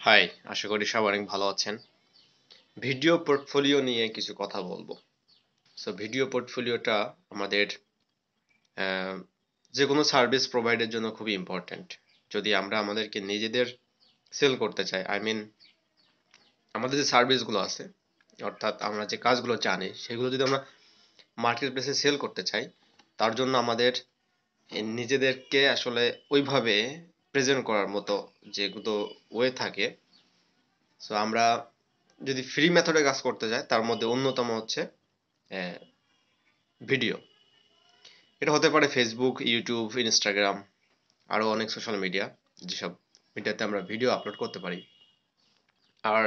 High, আশা করি সবাই অনেক ভালো আছেন। ভিডিও পোর্টফোলিও নিয়ে কিছু কথা বলবো। ভিডিও পোর্টফোলিওটা আমাদের আহ, যে কোনো সার্ভিস প্রোভাইডের জন্য খুবই ইম্পর্ট্যান্ট। যদি আমরা আমাদেরকে নিজেদের সেল করতে চাই, আমাদের যে সার্ভিসগুলো আছে, অর্থাৎ আমরা যে কাজগুলো জানি সেগুলো যদি আমরা মার্কেট প্লেসে সেল করতে চাই, তার জন্য আমাদের নিজেদেরকে আসলে ওইভাবে প্রেজেন্ট করার মতো যেগুলো ওয়ে থাকে। আমরা যদি ফ্রি মেথডে কাজ করতে চাই, তার মধ্যে অন্যতম হচ্ছে ভিডিও। এটা হতে পারে ফেসবুক, ইউটিউব, ইনস্টাগ্রাম, আরো অনেক সোশ্যাল মিডিয়া, যেসব মিডিয়াতে আমরা ভিডিও আপলোড করতে পারি। আর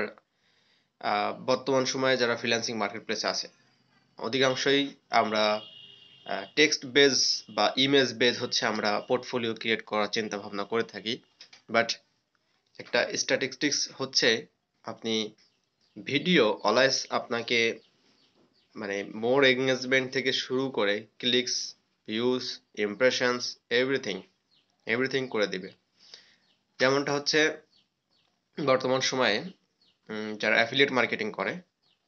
বর্তমান সময়ে যারা ফ্রিল্যান্সিং মার্কেট প্লেসে আছে, অধিকাংশই আমরা টেক্সট বেজ বা ইমেজ বেজ হচ্ছে আমরা পোর্টফোলিও ক্রিয়েট করার চিন্তা ভাবনা করে থাকি। বাট একটা স্ট্যাটিস্টিক্স হচ্ছে, আপনি ভিডিও অলওয়েজ আপনাকে মানে মোর এঙ্গেজমেন্ট থেকে শুরু করে clicks, views, impressions, everything everything করে দিবে। যেমনটা হচ্ছে বর্তমান সময়ে যারা অ্যাফিলিয়েট মার্কেটিং করে,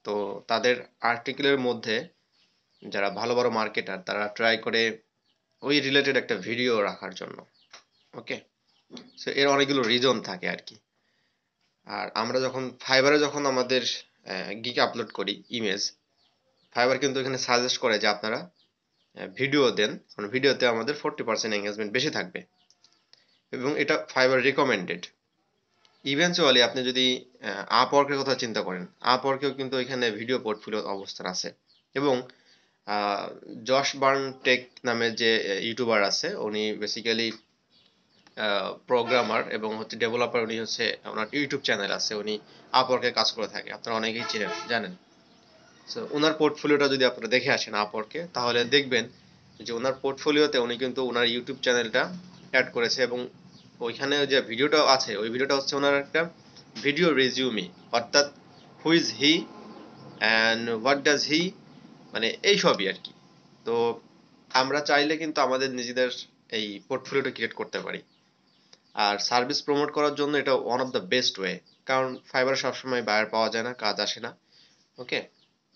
তো তাদের আর্টিকেলের মধ্যে যারা ভালো বড় মার্কেটার তারা ট্রাই করে ওই রিলেটেড একটা ভিডিও রাখার জন্য। ওকে, সো এর অনেকগুলো রিজন থাকে আর কি। আর আমরা যখন ফাইবারে যখন আমাদের গিক আপলোড করি ইমেজ, ফাইবার কিন্তু এখানে সাজেস্ট করে যে আপনারা ভিডিও দেন, কারণ ভিডিওতে আমাদের 40% এঙ্গেজমেন্ট বেশি থাকবে, এবং এটা ফাইবার রিকমেন্ডেড। ইভেনচুয়ালি আপনি যদি আপওয়ার্কের কথা চিন্তা করেন, আপওয়ার্কেও কিন্তু এখানে ভিডিও পোর্টফোলিও অবস্থান আছে। এবং জশ বার্ন টেক নামে যে ইউটিউবার আছে, উনি বেসিক্যালি প্রোগ্রামার এবং হচ্ছে ডেভেলপার। উনি হচ্ছে, ওনার ইউটিউব চ্যানেল আছে, উনি আপওয়ার্কে কাজ করে থাকে, আপনারা অনেকেই চিনেন জানেন। সো ওনার পোর্টফোলিওটা যদি আপনারা দেখে আসেন আপওয়ার্কে, তাহলে দেখবেন যে ওনার পোর্টফোলিওতে উনি কিন্তু ওনার ইউটিউব চ্যানেলটা অ্যাড করেছে, এবং ওইখানে যে ভিডিওটা আছে ওই ভিডিওটা হচ্ছে ওনার একটা ভিডিও রেজিউমি, অর্থাৎ who is he and what does he, মানে এইসবই আর কি। তো আমরা চাইলে কিন্তু আমাদের নিজেদের এই পোর্টফোলিওটা ক্রিয়েট করতে পারি। আর সার্ভিস প্রমোট করার জন্য এটা one of the best way, কারণ ফাইবারে সবসময় বায়ার পাওয়া যায় না, কাজ আসে না। ওকে,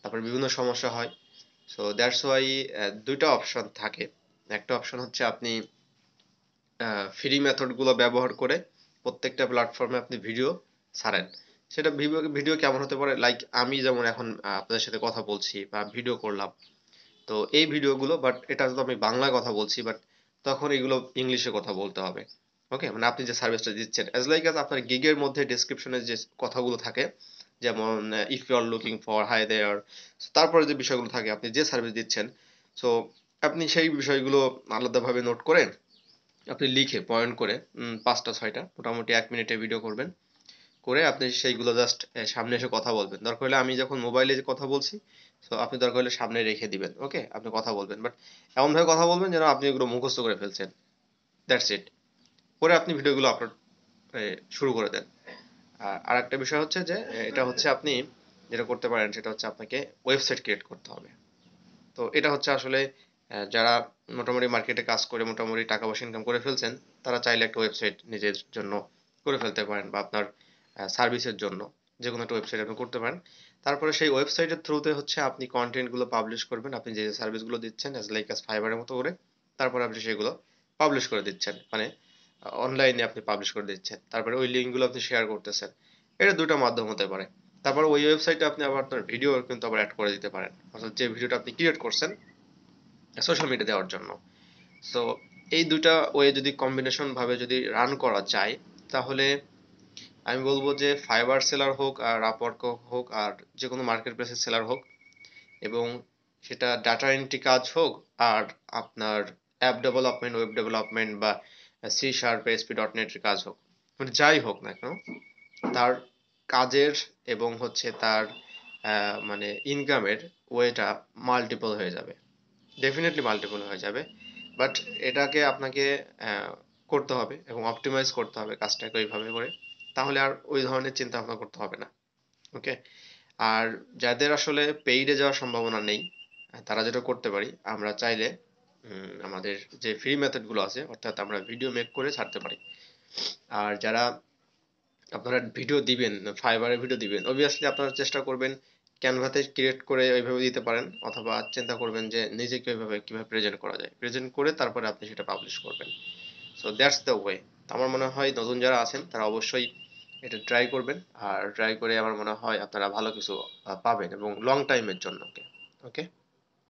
তারপর বিভিন্ন সমস্যা হয়। সো দ্যাটস ওয়াই দুইটা অপশন থাকে। একটা অপশন হচ্ছে আপনি ফ্রি মেথডগুলো ব্যবহার করে প্রত্যেকটা প্ল্যাটফর্মে আপনি ভিডিও ছাড়েন। সেটা ভিডিও কেমন হতে পারে, লাইক আমি যেমন এখন আপনাদের সাথে কথা বলছি বা ভিডিও করলাম, তো এই ভিডিওগুলো, বাট এটা তো আমি বাংলায় কথা বলছি, বাট তখন এগুলো ইংলিশে কথা বলতে হবে। ওকে, মানে আপনি যে সার্ভিসটা দিচ্ছেন, অ্যাজ লাইক অ্যাজ আপনার গিগের মধ্যে ডেসক্রিপশনে যে কথাগুলো থাকে, যেমন if you are looking for hi there, তারপরে যে বিষয়গুলো থাকে আপনি যে সার্ভিস দিচ্ছেন, সো আপনি সেই বিষয়গুলো আলাদাভাবে নোট করে আপনি লিখে পয়েন্ট করে 5টা 6টা মোটামুটি 1 মিনিটে ভিডিও করবেন, করে আপনি সেইগুলো জাস্ট সামনে এসে কথা বলবেন। দরকার হলে আমি যখন মোবাইলে যে কথা বলছি, তো আপনি দরকার হলে সামনে রেখে দিবেন। ওকে, আপনি কথা বলবেন, বাট এমনভাবে কথা বলবেন যেন আপনি এগুলো মুখস্থ করে ফেলছেন। That's it. করে আপনি ভিডিওগুলো আপলোড শুরু করে দেন। আর আরেকটা বিষয় হচ্ছে যে এটা হচ্ছে আপনি যেটা করতে পারেন সেটা হচ্ছে আপনাকে ওয়েবসাইট ক্রিয়েট করতে হবে। তো এটা হচ্ছে আসলে যারা মোটামুটি মার্কেটে কাজ করে মোটামুটি টাকা পয়সা ইনকাম করে ফেলছেন, তারা চাইলে একটা ওয়েবসাইট নিজের জন্য করে ফেলতে পারেন, বা আপনার সার্ভিসের জন্য যে কোনো একটা ওয়েবসাইট আপনি করতে পারেন। তারপরে সেই ওয়েবসাইটের থ্রুতে হচ্ছে আপনি কন্টেন্টগুলো পাবলিশ করবেন, আপনি যে সার্ভিসগুলো দিচ্ছেন অ্যাজ লাইক অ্যাজ ফাইবারের মতো করে। তারপরে আপনি সেগুলো পাবলিশ করে দিচ্ছেন, মানে অনলাইনে আপনি পাবলিশ করে দিচ্ছেন, তারপরে ওই লিঙ্কগুলো আপনি শেয়ার করতেছেন। এটা দুটো মাধ্যম হতে পারে। তারপর ওই ওয়েবসাইটে আপনি আবার আপনার ভিডিও কিন্তু আবার অ্যাড করে দিতে পারেন, অর্থাৎ যে ভিডিওটা আপনি ক্রিয়েট করছেন সোশ্যাল মিডিয়া দেওয়ার জন্য। সো এই দুইটা ওয়ে যদি কম্বিনেশন ভাবে যদি রান করা যায়, তাহলে আমি বলবো যে ফাইবার সেলার হোক আর আপওয়ার্ক হোক আর যে কোনো মার্কেট প্লেসের সেলার হোক, এবং সেটা ডাটা এন্ট্রি কাজ হোক আর আপনার অ্যাপ ডেভেলপমেন্ট, ওয়েব ডেভেলপমেন্ট, বা C# ASP.NET এর কাজ হোক, মানে যাই হোক না কেন, তার কাজের এবং হচ্ছে তার মানে ইনকামের ওয়েটা মাল্টিপল হয়ে যাবে, ডেফিনেটলি মাল্টিপল হয়ে যাবে। বাট এটাকে আপনাকে করতে হবে এবং অপটিমাইজ করতে হবে কাজটাকে ওইভাবে করে, তাহলে আর ওই ধরনের চিন্তা ভাবনা করতে হবে না। ওকে, আর যাদের আসলে পেইডে যাওয়ার সম্ভাবনা নেই, তারা যেটা করতে পারি, আমরা চাইলে আমাদের যে ফ্রি মেথড গুলো আছে, অর্থাৎ আমরা ভিডিও মেক করে ছাড়তে পারি। আর যারা আপনারা ভিডিও দিবেন, ফাইবারে ভিডিও দিবেন, অবভিয়াসলি আপনারা চেষ্টা করবেন ক্যানভাতে ক্রিয়েট করে ওইভাবে দিতে পারেন, অথবা চিন্তা করবেন যে নিজেকে ওইভাবে কিভাবে প্রেজেন্ট করা যায়, প্রেজেন্ট করে তারপরে আপনি সেটা পাবলিশ করবেন। So that's the way. আমার মনে হয় নতুন যারা আছেন তারা অবশ্যই এটা ট্রাই করবেন, আর ট্রাই করে আমার মনে হয় আপনারা ভালো কিছু পাবেন এবং লং টাইমের জন্য। ওকে। ওকে।